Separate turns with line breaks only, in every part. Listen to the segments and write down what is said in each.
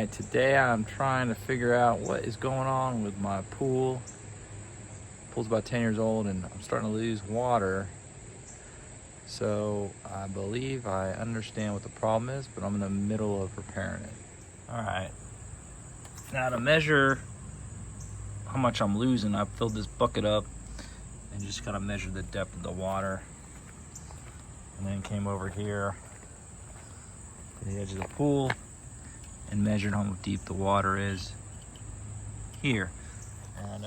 Alright, today I'm trying to figure out what is going on with my pool. Pool's about 10 years old and I'm starting to lose water. So I believe I understand what the problem is, but I'm in the middle of repairing it. Alright, now to measure how much I'm losing, I filled this bucket up and just gotta measure the depth of the water. And then came over here to the edge of the pool and measured how deep the water is here.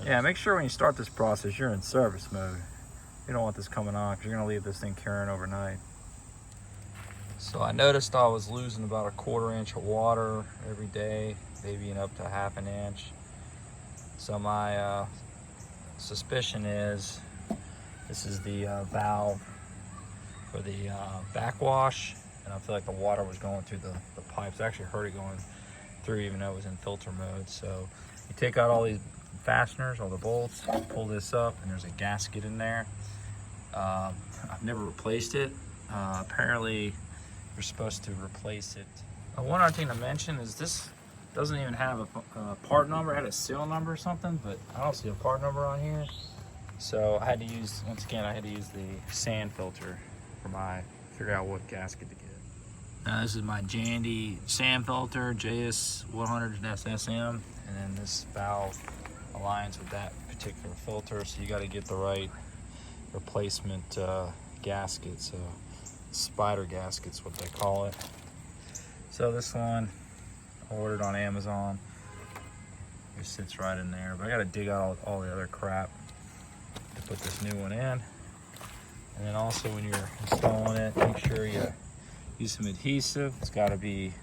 Yeah, make sure when you start this process, you're in service mode. You don't want this coming on because you're gonna leave this thing curing overnight. So I noticed I was losing about 1/4 inch of water every day, maybe up to 1/2 inch. So my suspicion is this is the valve for the backwash. And I feel like the water was going through the pipes. I actually heard it going through even though it was in filter mode. So you take out all these fasteners, all the bolts, pull this up, and there's a gasket in there. I've never replaced it. Apparently you're supposed to replace it. One other thing to mention is this doesn't even have a part number. It had a serial number or something, but I don't see a part number on here. So I had to use, once again, I had to use the sand filter for figure out what gasket to get. Now this is my Jandy sand filter, JS100 SSM, and then this valve aligns with that particular filter, so you got to get the right replacement gasket. So spider gasket's what they call it. So this one I ordered on Amazon. It sits right in there, but I got to dig out all the other crap to put this new one in. And then also when you're installing it, make sure you use some adhesive. It's got to be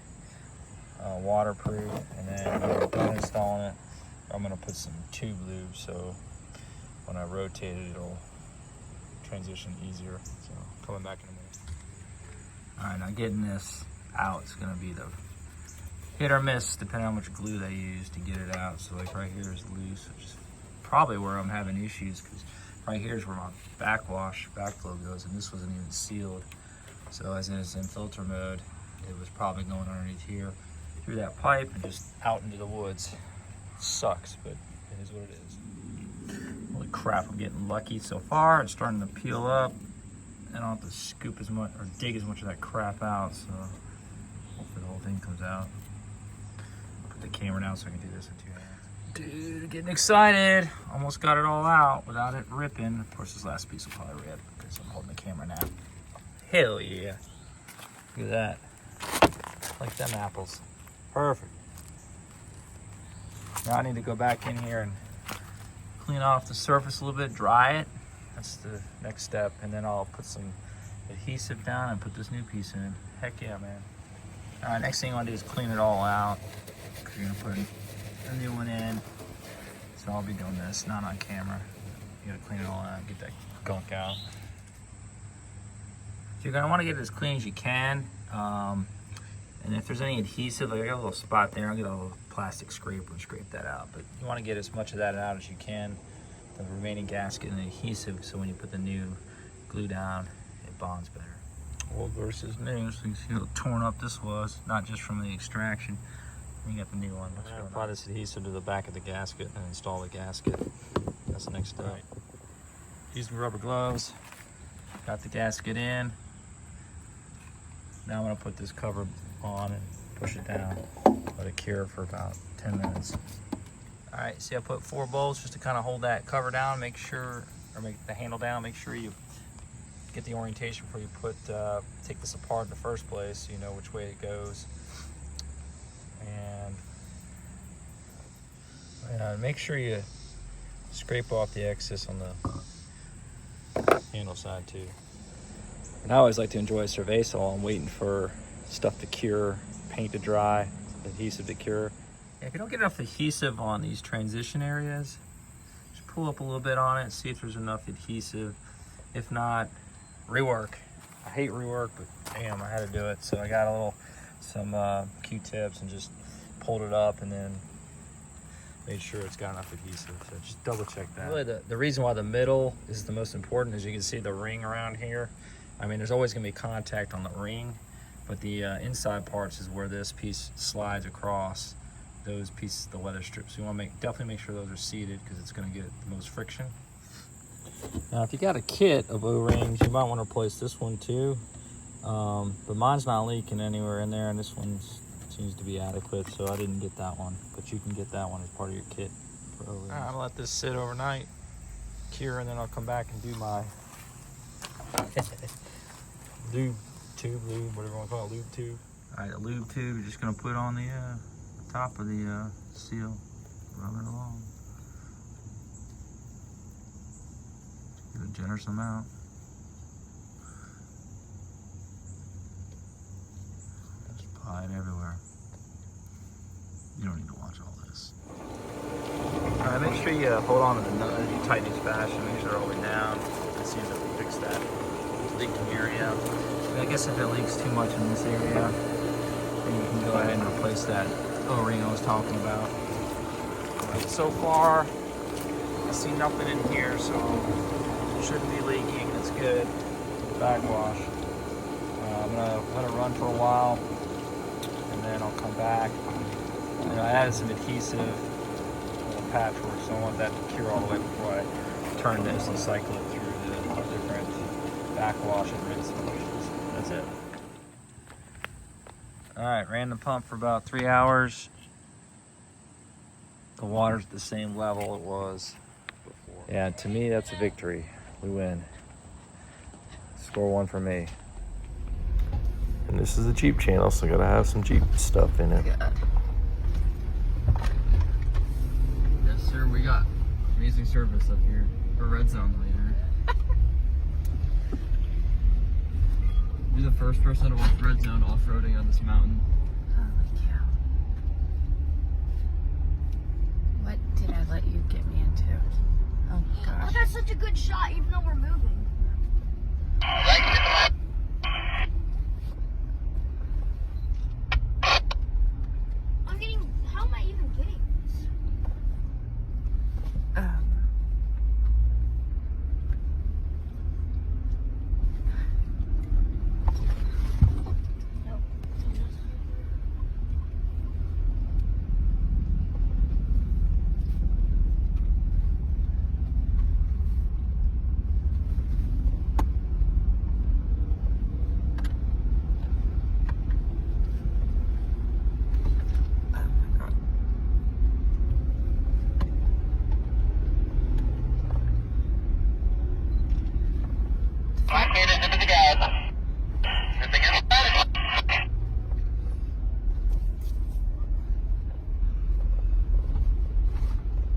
waterproof. And then when you're done installing it, I'm going to put some tube lube so when I rotate it, it'll transition easier. So coming back in a minute. All right, now getting this out is going to be the hit or miss depending on how much glue they use to get it out. So like right here is loose, which is probably where I'm having issues because right here is where my backflow goes, and this wasn't even sealed. So as it's in filter mode, it was probably going underneath here through that pipe and just out into the woods. It sucks, but it is what it is. Holy crap, I'm getting lucky so far. It's starting to peel up. I don't have to scoop as much or dig as much of that crap out, so hopefully the whole thing comes out. I'll put the camera down so I can do this in 2 hands. Dude, getting excited. Almost got it all out without it ripping. Of course, this last piece will probably rip because I'm holding the camera now. Hell yeah. Look at that. Like them apples. Perfect. Now I need to go back in here and clean off the surface a little bit, dry it. That's the next step. And then I'll put some adhesive down and put this new piece in. Heck yeah, man. All right, next thing I want to do is clean it all out. You're going to put a new one in. So I'll be doing this, not on camera. You gotta clean it all out, get that gunk out. So you're gonna wanna get it as clean as you can. And if there's any adhesive, like I got a little spot there, I'll get a little plastic scraper and scrape that out. But you wanna get as much of that out as you can, the remaining gasket and the adhesive, so when you put the new glue down, it bonds better. Old versus new, so you can see how torn up this was, not just from the extraction. You got the new one. I'm gonna apply this adhesive to the back of the gasket and install the gasket. That's the next step. Right. Using rubber gloves. Got the gasket in. Now I'm gonna put this cover on and push it down. Let it cure for about 10 minutes. All right, see I put 4 bolts just to kind of hold that cover down, make sure, or make the handle down, make sure you get the orientation before you take this apart in the first place so you know which way it goes. And make sure you scrape off the excess on the handle side too. And I always like to enjoy survey while I'm waiting for stuff to cure, paint to dry, adhesive to cure. If you don't get enough adhesive on these transition areas, just pull up a little bit on it, see if there's enough adhesive. If not, rework. I hate rework, but damn, I had to do it. So I got some Q-tips and just pulled it up and then made sure it's got enough adhesive. So just double check that. Really the reason why the middle is the most important is you can see the ring around here. I mean, there's always gonna be contact on the ring, but the inside parts is where this piece slides across. those pieces, the weather strips. You want to definitely make sure those are seated because it's going to get the most friction. Now, if you got a kit of O-rings, you might want to replace this one too. But mine's not leaking anywhere in there, and this one seems to be adequate, so I didn't get that one. But you can get that one as part of your kit for O-rings. All right, I'll let this sit overnight, cure, and then I'll come back and do my lube tube, whatever you want to call it, lube tube. All right, the lube tube, you're just gonna put on the top of the seal, rub it along. Give a generous amount. Just apply it everywhere. You don't need to watch all this. All right, make sure you hold on to the nut as you tighten each fashion. Make sure they're all the way down. Let's see if it will fix that leaking area. I guess if it leaks too much in this area, then you can go ahead and replace that O-ring I was talking about. But so far, I see nothing in here, so it shouldn't be leaking. That's good. Backwash. I'm gonna let it run for a while, and then I'll come back. And I added some adhesive, little patchwork, so I want that to cure all the way before I turn this and cycle it through the different backwash and rinse motions. That's it. All right, ran the pump for about 3 hours. The water's at the same level it was before. Yeah, to me, that's a victory. We win. Score 1 for me. And this is a Jeep channel, so gotta have some Jeep stuff in it. Yeah. Yes, sir, we got amazing service up here. Or red zone later. You're the first person to watch red zone off-roading on this mountain.
Holy cow. What did I let you get me into? Oh gosh.
Oh, that's such a good shot, even though we're moving. I'm getting. How am I even getting this?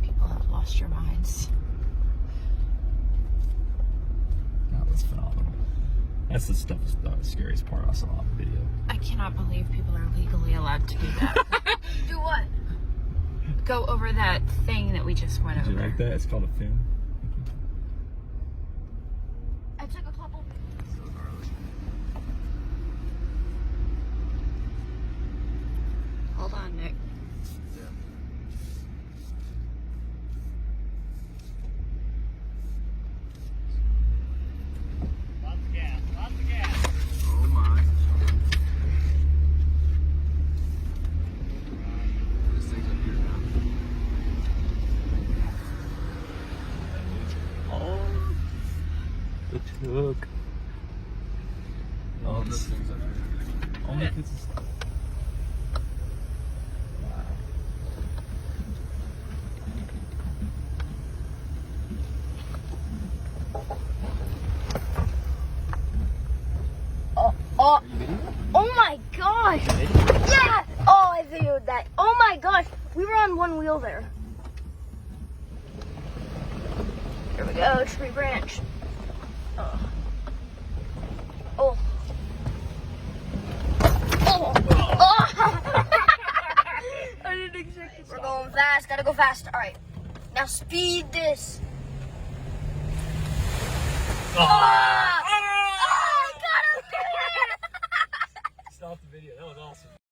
People have lost your minds.
That was phenomenal. That's the scariest part I saw on the video.
I cannot believe people are legally allowed to do that.
Do what?
Go over that thing that we just went over.
Did you like that? It's called a fin.
I took a couple.
Hold on, Nick.
Lots of gas, lots of gas.
Oh my. This thing's up here now. Oh, it took. Oh, this thing's up here. Only because it's.
Oh my gosh! Yeah! Oh, I videoed that. Oh my gosh! We were on one wheel there. Here we go, tree branch. Oh. Oh. Oh. Oh. I didn't expect it. We're going fast. Gotta go fast. All right. Now speed this. Oh! I got him!
Stop the video. That was awesome.